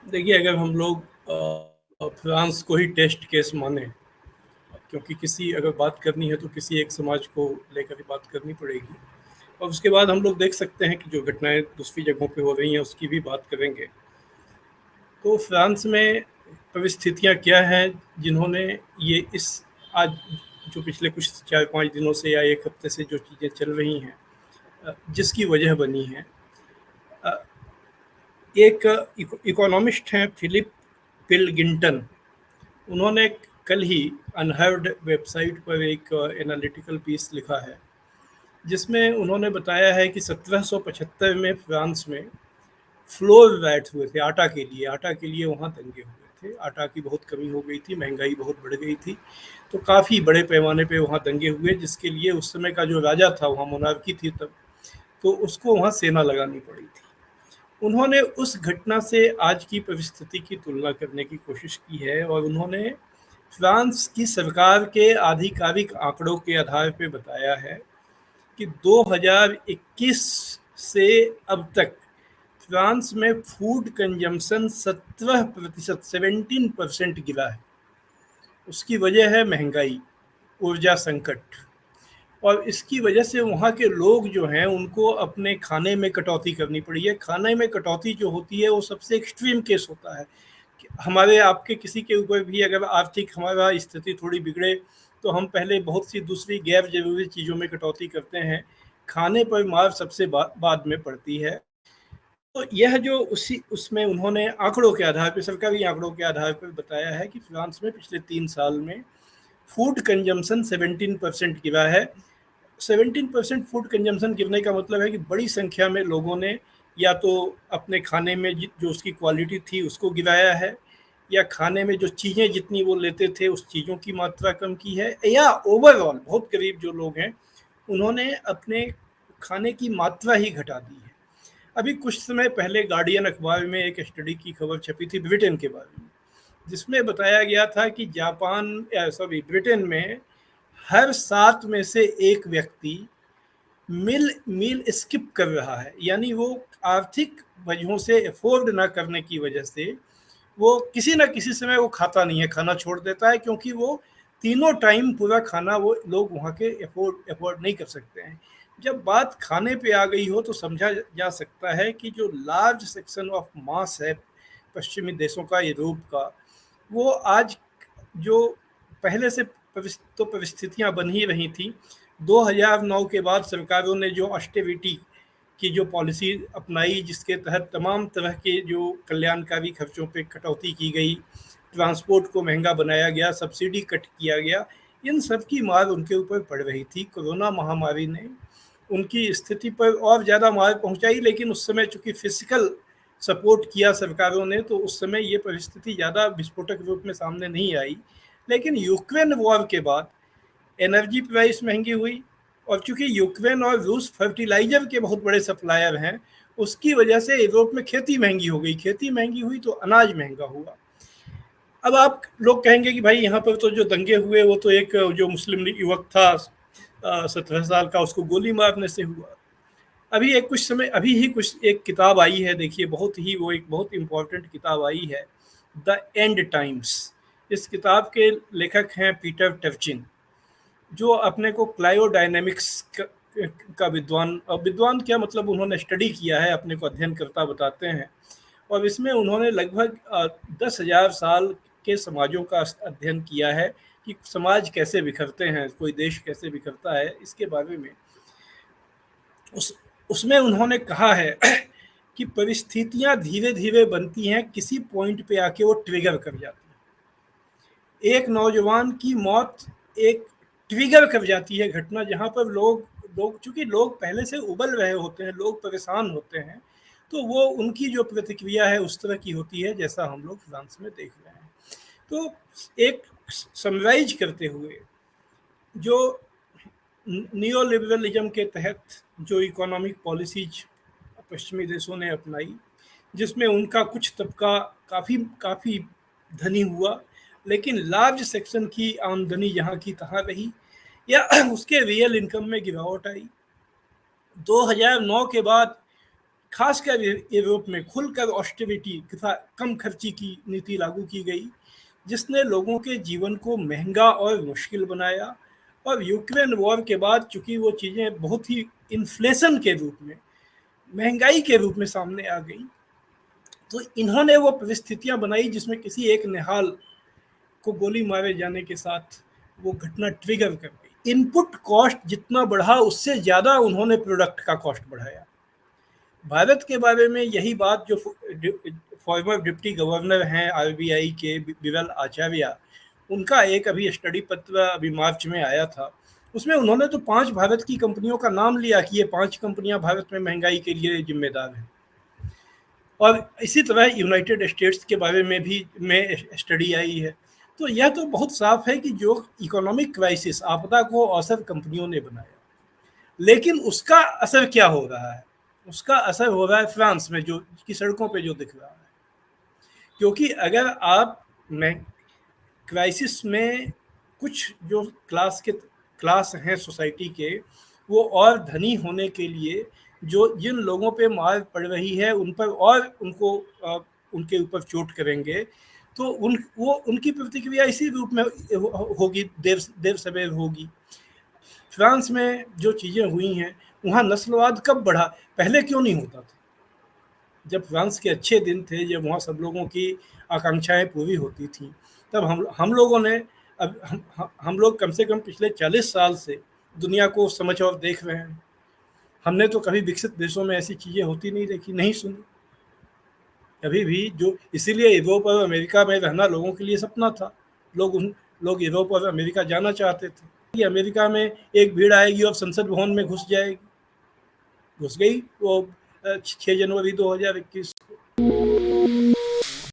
देखिए, अगर हम लोग फ्रांस को ही टेस्ट केस माने, क्योंकि किसी अगर बात करनी है तो किसी एक समाज को लेकर ही बात करनी पड़ेगी। और उसके बाद हम लोग देख सकते हैं कि जो घटनाएं दूसरी जगहों पे हो रही हैं उसकी भी बात करेंगे। तो फ्रांस में परिस्थितियां क्या हैं जिन्होंने ये इस आज जो पिछले कुछ 4-5 दिनों से या 1 हफ्ते से जो चीज़ें चल रही हैं, जिसकी वजह बनी है। अ, एक इकोनॉमिस्ट हैं फिलिप पिलगिंटन। उन्होंने कल ही अनहर्ड वेबसाइट पर एक एनालिटिकल पीस लिखा है, जिसमें उन्होंने बताया है कि 1775 में फ्रांस में फ्लोर राइट्स हुए थे आटा के लिए वहाँ दंगे हुए थे। आटा की बहुत कमी हो गई थी, महंगाई बहुत बढ़ गई थी, तो काफ़ी बड़े पैमाने पे वहाँ दंगे हुए, जिसके लिए उस समय का जो राजा था, वहाँ मोनार्की थी तब, तो उसको वहाँ सेना लगानी पड़ी थी। उन्होंने उस घटना से आज की परिस्थिति की तुलना करने की कोशिश की है, और उन्होंने फ्रांस की सरकार के आधिकारिक आंकड़ों के आधार पर बताया है कि 2021 से अब तक फ्रांस में फूड कंजम्पशन 17%, 17% गिरा है। उसकी वजह है महंगाई, ऊर्जा संकट, और इसकी वजह से वहाँ के लोग जो हैं उनको अपने खाने में कटौती करनी पड़ी है। खाने में कटौती जो होती है वो सबसे एक्सट्रीम केस होता है। हमारे आपके किसी के ऊपर भी अगर आर्थिक हमारा स्थिति थोड़ी बिगड़े तो हम पहले बहुत सी दूसरी गैर जरूरी चीज़ों में कटौती करते हैं, खाने पर मार सबसे बाद में पड़ती है। तो यह जो उसी उसमें उन्होंने आंकड़ों के आधार पर, सरकारी आंकड़ों के आधार पर बताया है कि फ्रांस में पिछले 3 साल में फूड कंजम्पशन 17% गिरा है। 17% फूड कंजम्पशन गिरने का मतलब है कि बड़ी संख्या में लोगों ने या तो अपने खाने में जो उसकी क्वालिटी थी उसको गिराया है, या खाने में जो चीज़ें जितनी वो लेते थे उस चीज़ों की मात्रा कम की है, या ओवरऑल बहुत गरीब जो लोग हैं उन्होंने अपने खाने की मात्रा ही घटा दी है। अभी कुछ समय पहले गार्डियन अखबार में एक स्टडी की खबर छपी थी ब्रिटेन के बारे में, जिसमें बताया गया था कि ब्रिटेन में हर 7 में से एक व्यक्ति मील मील स्किप कर रहा है। यानी वो आर्थिक वजहों से अफोर्ड ना करने की वजह से वो किसी न किसी समय वो खाता नहीं है, खाना छोड़ देता है, क्योंकि वो तीनों टाइम पूरा खाना वो लोग वहाँ के अफोर्ड नहीं कर सकते हैं। जब बात खाने पे आ गई हो तो समझा जा सकता है कि जो लार्ज सेक्शन ऑफ मास है पश्चिमी देशों का, यूरोप का, वो आज जो पहले से परिस्थितियां बन ही रही थी। 2009 के बाद सरकारों ने जो ऑस्टेरिटी की जो पॉलिसी अपनाई, जिसके तहत तमाम तरह के जो कल्याणकारी खर्चों पे कटौती की गई, ट्रांसपोर्ट को महंगा बनाया गया, सब्सिडी कट किया गया, इन सब की मार उनके ऊपर पड़ रही थी। कोरोना महामारी ने उनकी स्थिति पर और ज़्यादा मार पहुंचाई, लेकिन उस समय चूंकि फिजिकल सपोर्ट किया सरकारों ने, तो उस समय ये परिस्थिति ज़्यादा विस्फोटक रूप में सामने नहीं आई। लेकिन यूक्रेन वॉर के बाद एनर्जी प्राइस महंगी हुई, और चूंकि यूक्रेन और रूस फर्टिलाइजर के बहुत बड़े सप्लायर हैं, उसकी वजह से यूरोप में खेती महंगी हो गई। खेती महंगी हुई तो अनाज महंगा हुआ। अब आप लोग कहेंगे कि भाई यहाँ पर तो जो दंगे हुए वो तो एक जो मुस्लिम युवक था 17 साल का, उसको गोली मारने से हुआ। अभी ही कुछ एक किताब आई है, देखिए, एक बहुत इंपॉर्टेंट किताब आई है, द एंड टाइम्स। इस किताब के लेखक हैं पीटर टर्चिन, जो अपने को क्लायोडायनेमिक्स का विद्वान क्या मतलब, उन्होंने स्टडी किया है, अपने को अध्ययन करता बताते हैं। और इसमें उन्होंने लगभग 10,000 साल के समाजों का अध्ययन किया है कि समाज कैसे बिखरते हैं, कोई देश कैसे बिखरता है, इसके बारे में उस उसमें उन्होंने कहा है कि परिस्थितियां धीरे धीरे बनती हैं, किसी पॉइंट पे आके वो ट्रिगर कर जाती है। एक नौजवान की मौत एक ट्रिगर कर जाती है घटना, जहां पर लोग लोग चूंकि लोग पहले से उबल रहे होते हैं, लोग परेशान होते हैं, तो वो उनकी जो प्रतिक्रिया है उस तरह की होती है जैसा हम लोग फ्रांस में देख रहे हैं। तो एक समराइज करते हुए, जो नियो लिबरलिज्म के तहत जो इकोनॉमिक पॉलिसीज पश्चिमी देशों ने अपनाई, जिसमें उनका कुछ तबका काफ़ी काफ़ी धनी हुआ, लेकिन लार्ज सेक्शन की आमदनी यहाँ की तहाँ रही, या उसके रियल इनकम में गिरावट आई। 2009 के बाद खासकर यूरोप में खुलकर ऑस्टेरिटी तथा कम खर्ची की नीति लागू की गई, जिसने लोगों के जीवन को महंगा और मुश्किल बनाया। और यूक्रेन वॉर के बाद चूंकि वो चीज़ें बहुत ही इन्फ्लेशन के रूप में, महंगाई के रूप में सामने आ गई, तो इन्होंने वो परिस्थितियां बनाई जिसमें किसी एक निहाल को गोली मारे जाने के साथ वो घटना ट्रिगर कर गई। इनपुट कॉस्ट जितना बढ़ा उससे ज़्यादा उन्होंने प्रोडक्ट का कॉस्ट बढ़ाया। भारत के बारे में यही बात जो फॉर्मर डिप्टी गवर्नर हैं आरबीआई के बिरल आचार्य, उनका एक अभी स्टडी पत्र अभी मार्च में आया था, उसमें उन्होंने तो 5 भारत की कंपनियों का नाम लिया कि ये 5 कंपनियां भारत में महंगाई के लिए जिम्मेदार हैं। और इसी तरह यूनाइटेड स्टेट्स के बारे में भी में स्टडी आई है। तो यह तो बहुत साफ है कि जो इकोनॉमिक क्राइसिस, आपदा को अवसर कंपनियों ने बनाया, लेकिन उसका असर क्या हो रहा है? उसका असर हो रहा है फ्रांस में, जो की सड़कों पे जो दिख रहा है। क्योंकि अगर आप में क्राइसिस में कुछ जो क्लास हैं सोसाइटी के, वो और धनी होने के लिए जो जिन लोगों पे मार पड़ रही है उन पर और उनके ऊपर चोट करेंगे, तो उनकी प्रतिक्रिया इसी रूप में होगी, देर सवेर होगी। फ्रांस में जो चीज़ें हुई हैं, वहाँ नस्लवाद कब बढ़ा? पहले क्यों नहीं होता था? जब फ्रांस के अच्छे दिन थे, जब वहाँ सब लोगों की आकांक्षाएं पूरी होती थी, तब हम लोगों ने, अब हम लोग कम से कम पिछले 40 साल से दुनिया को समझ और देख रहे हैं। हमने तो कभी विकसित देशों में ऐसी चीज़ें होती नहीं देखी, नहीं सुनी कभी भी। जो इसीलिए यूरोप और अमेरिका में रहना लोगों के लिए सपना था। लोग यूरोप और अमेरिका जाना चाहते थे कि अमेरिका में एक भीड़ आएगी और संसद भवन में घुस जाएगी, घुस गई वो 6 जनवरी 2021